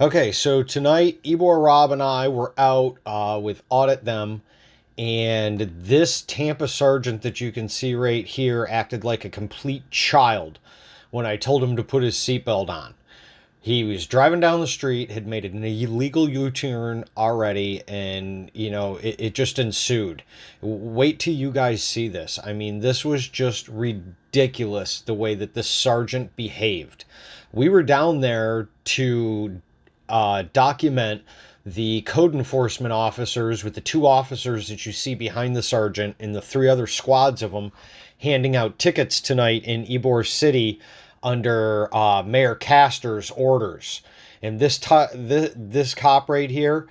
Okay, so tonight, Ebor, Rob, and I were out with Audit them, and this Tampa sergeant that you can see right here acted like a complete child when I told him to put his seatbelt on. He was driving down the street, had made an illegal U-turn already, and, it just ensued. Wait till you guys see this. I mean, this was just ridiculous, the way that this sergeant behaved. We were down there to document the code enforcement officers with the 2 officers that you see behind the sergeant and the 3 other squads of them handing out tickets tonight in Ybor City under Mayor Castor's orders. And this cop right here,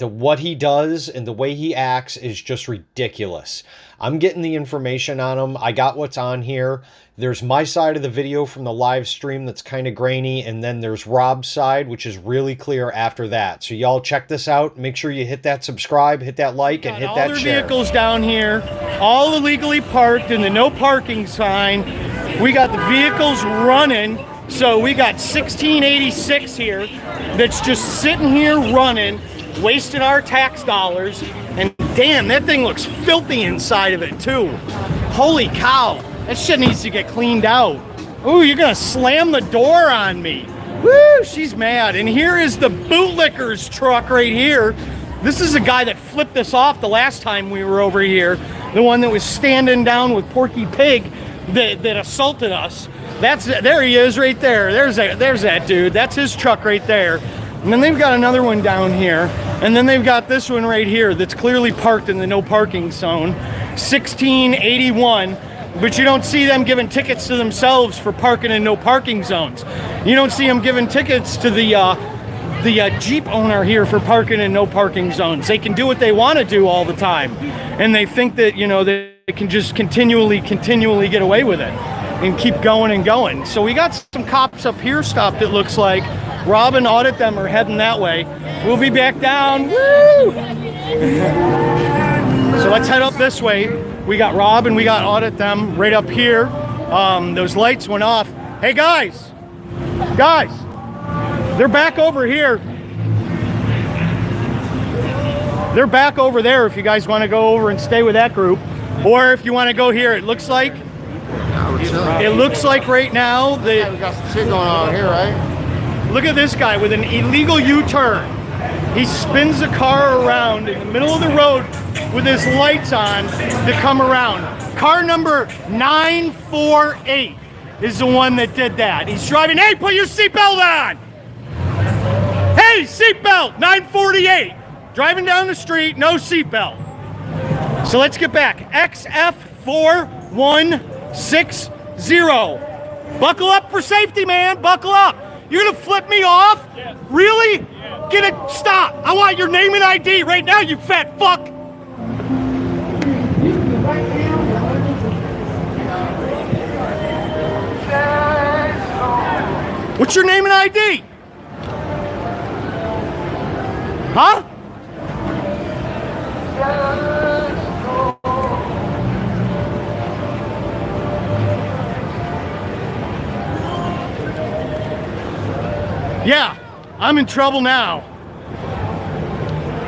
what he does and the way he acts is just ridiculous. I'm getting the information on him. I got what's on here. There's my side of the video from the live stream that's kind of grainy, and then there's Rob's side, which is really clear after that. So y'all check this out. Make sure you hit that subscribe, hit that like, and hit that share. All their vehicles down here, all illegally parked in the no parking sign. We got the vehicles running. So we got 1686 here that's just sitting here running, wasting our tax dollars. And damn, that thing looks filthy inside of it too. Holy cow, that shit needs to get cleaned out. Ooh, you're gonna slam the door on me. Woo, she's mad. And here is the bootlicker's truck right here. This is a guy that flipped us off the last time we were over here. The one that was standing down with Porky Pig that assaulted us. There he is right there. There's that dude. That's his truck right there. And then they've got another one down here. And then they've got this one right here that's clearly parked in the no parking zone. 1681. But you don't see them giving tickets to themselves for parking in no parking zones. You don't see them giving tickets to the Jeep owner here for parking in no parking zones. They can do what they want to do all the time. And they think that, they can just continually get away with it and keep going and going. So we got some cops up here stopped, it looks like. Rob and Audit them are heading that way. We'll be back down. Woo! So let's head up this way. We got Rob and we got Audit them right up here. Those lights went off. Hey guys, they're back over here. They're back over there if you guys want to go over and stay with that group. Or if you want to go here, it looks like right now we got some shit going on here, right? Look at this guy with an illegal U-turn. He spins the car around in the middle of the road with his lights on to come around. Car number 948 is the one that did that. He's driving. Hey, put your seatbelt on! Hey, seatbelt! 948. Driving down the street, no seatbelt. So let's get back. XF4160. Buckle up for safety, man. Buckle up. You're gonna flip me off? Yeah. Really? Yeah. Get it. Stop. I want your name and ID right now, you fat fuck. What's your name and ID? Huh? Yeah, I'm in trouble now.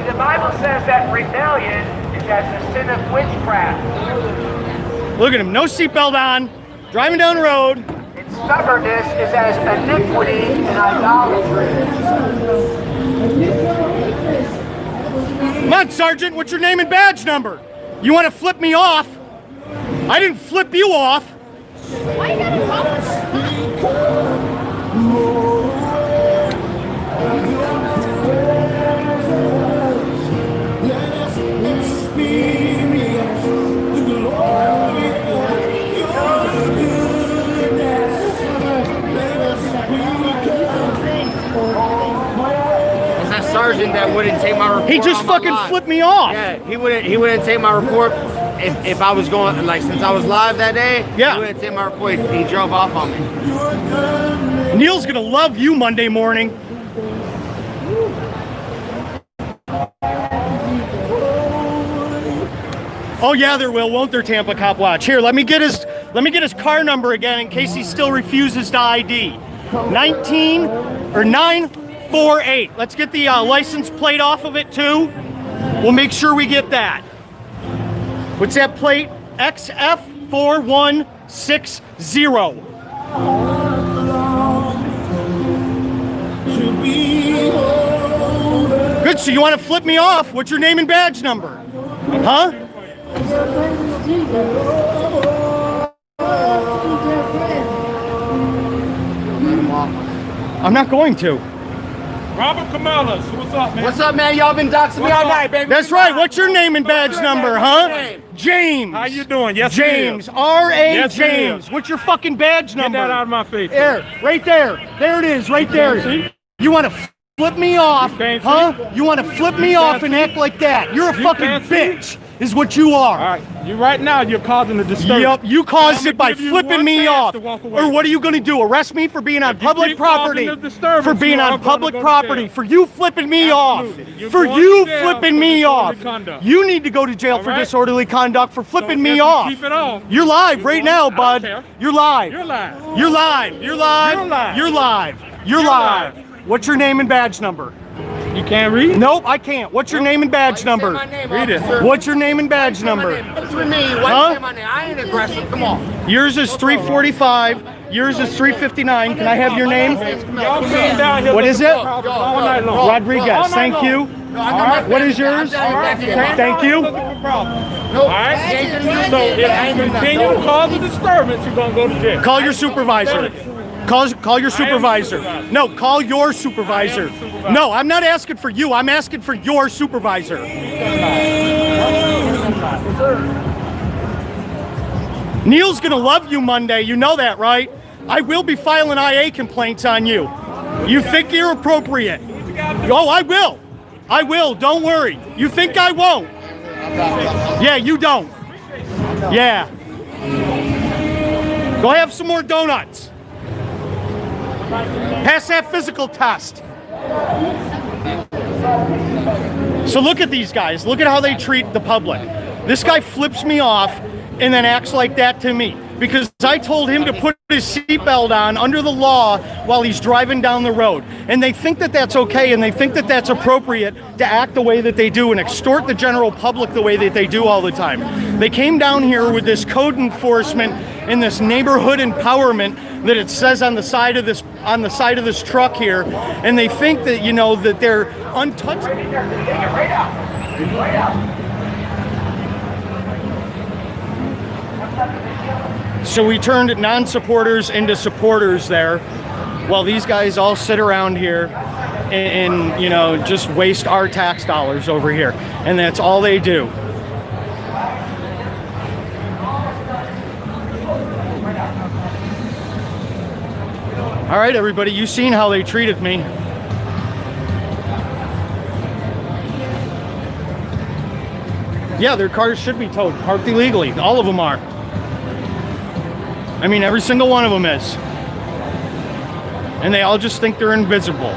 The Bible says that rebellion is as the sin of witchcraft. Look at him, no seatbelt on, driving down the road. And stubbornness is as iniquity and idolatry. Come on, Sergeant, what's your name and badge number? You want to flip me off? I didn't flip you off. Why you gotta promise? Sergeant that wouldn't take my report. He just fucking flipped me off. Yeah, he wouldn't take my report if I was going, like, since I was live that day. Yeah, he wouldn't take my report. He drove off on me. Neil's gonna love you Monday morning. Oh yeah, there will, won't there, Tampa Cop Watch? Here, let me get his car number again in case he still refuses to ID. 948. XF48. Let's get the license plate off of it too. We'll make sure we get that. What's that plate? XF4160. Good, so you want to flip me off? What's your name and badge number? Huh? I'm not going to. Robert Kamalas, what's up, man? What's up, man? Y'all been doxing me all night, baby. That's right. What's your name and badge number, huh? name? James. How you doing? Yes, James. it is. R.A. Yes, it James. is. What's your fucking badge number? Get that out of my face. There. Right there. There it is. Right there. See? You want to flip me off, can't huh? see? You want to flip me off and act like that. You're a You fucking can't see? bitch, is what you are. All right, you right now you're causing a disturbance. Yep, you caused I'm it by gonna give you flipping one me chance off. to walk away. Or what are you going to do? Arrest me for being on If you public keep causing property? the disturbance, For being you are on gonna public go to property? jail. For you flipping me Absolutely. off? You're For going you to jail flipping for me off? disorderly conduct. You need to go to jail All for right? disorderly conduct for flipping So me if you off. keep it off, You're live right now, don't bud. care. You're live. You're live. You're live. You're live. You're live. You're live. You're You're live. live. What's your name and badge number? You can't read? Nope, I can't. What's your name and badge number? Say my name, Read it. officer. What's your name and badge Say my number? name. What's with me? Why Huh? you say my name? I ain't aggressive. Come on. Yours is 345. Yours is 359. Can I have your name? Y'all came down here What is it? all night long. Rodriguez. All night Thank long. you. No, I got my What is family. yours? I'm down back here. Thank you. Looking for problems. No, All right? So if you continue to cause a disturbance, you're going to go to jail. Call your supervisor. Call your supervisor. No, call your supervisor. No, I'm not asking for you. I'm asking for your supervisor. Neil's gonna love you Monday. You know that, right? I will be filing IA complaints on you. You think you're appropriate? Oh, I will. I will. Don't worry. You think I won't? Yeah, you don't. Yeah. Go have some more donuts. Pass that physical test. So look at these guys. Look at how they treat the public. This guy flips me off and then acts like that to me because I told him to put his seatbelt on under the law while he's driving down the road. And they think that that's okay and they think that that's appropriate to act the way that they do and extort the general public the way that they do all the time. They came down here with this code enforcement and this neighborhood empowerment that it says on the side of this truck here, and they think that, you know, that they're untouchable. Take it right out. Right out. So we turned non-supporters into supporters there, while these guys all sit around here and you know, just waste our tax dollars over here, and that's all they do. All right, everybody, you seen how they treated me. Yeah, their cars should be towed, parked illegally. All of them are. I mean, every single one of them is. And they all just think they're invisible.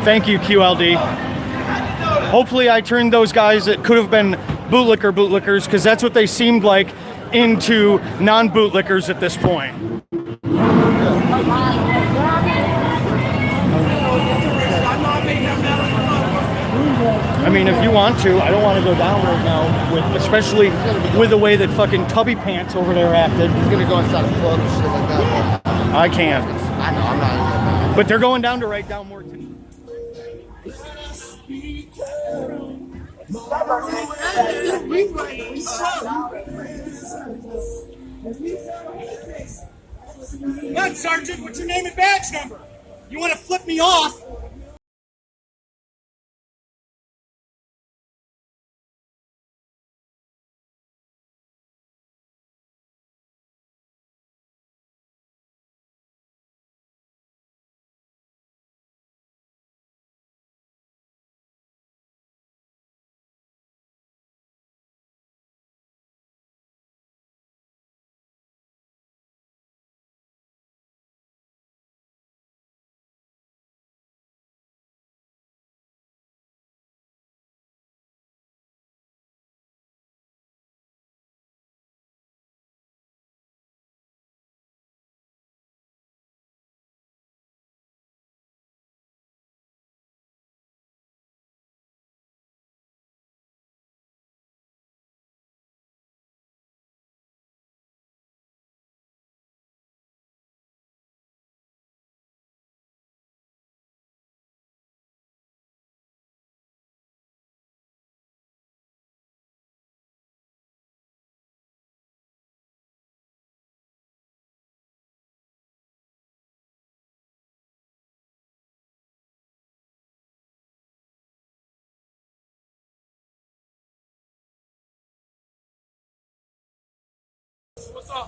Thank you, QLD. Hopefully I turned those guys that could have been bootlickers, because that's what they seemed like, into non-bootlickers at this point. I mean, if you want to, I don't want to go down right now, especially with the way that fucking Tubby Pants over there acted. He's gonna go inside a club and shit like that. I can't. I know, I'm not. But they're going down to write down more tonight. What, Sergeant? What's your name and badge number? You want to flip me off?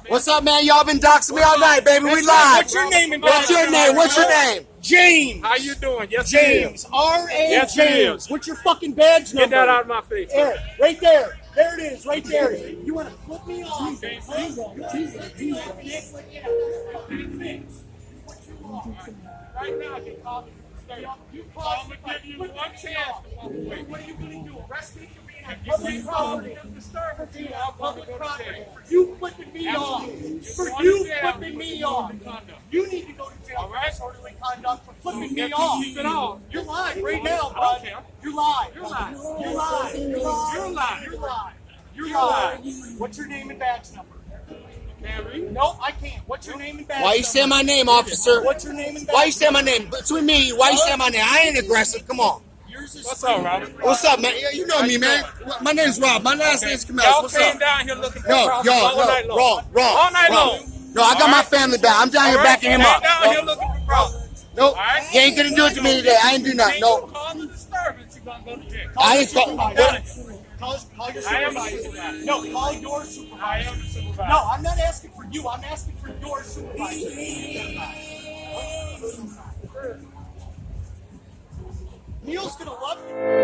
What's up, man? Y'all been doxing me all night, baby. We live. What's your name and What's your name? What's your name? James. How you doing? Yes, James. R.A. Yes, it James. is. What's your fucking badge number? Get that out of my face. There, right there. There it is, right there. You want to flip me off? Right now, I can call you. I'm going to give you one chance. What are you going to do? Arrest me for being on public property. For being on public property. For you flipping me off. For you flipping me off. You need to go to jail for disorderly conduct for flipping me off. Keep it on. You're live right now, bud. I don't care. You're live. You're lying. You're live. You're live. You're lying. You're live. You're You're live. lying. What's your name and badge number? Can't read. No, I can't. What's your name and badge number? Why you saying my name, officer? What's your name and badge Why you saying my name? Between me and you, why you saying my name? I ain't aggressive. Come on. Yours is What's up, Robert? What's up, man? You know me, man. My name's Rob. My last name's Camille. Y'all What's came up? down here looking for No, problems all night long. wrong. All night wrong. long. No, I got my family back. I'm down here backing him up. down here looking for problems. Nope. right. You ain't gonna do it to me today. I ain't do nothing. No. Nope. Cause a disturbance, you're gonna go to jail. I ain't call. Call your I am supervisor. the supervisor. No, call your I supervisor. am the supervisor. No, I'm not asking for you. I'm asking for your supervisor. Neil's gonna love you.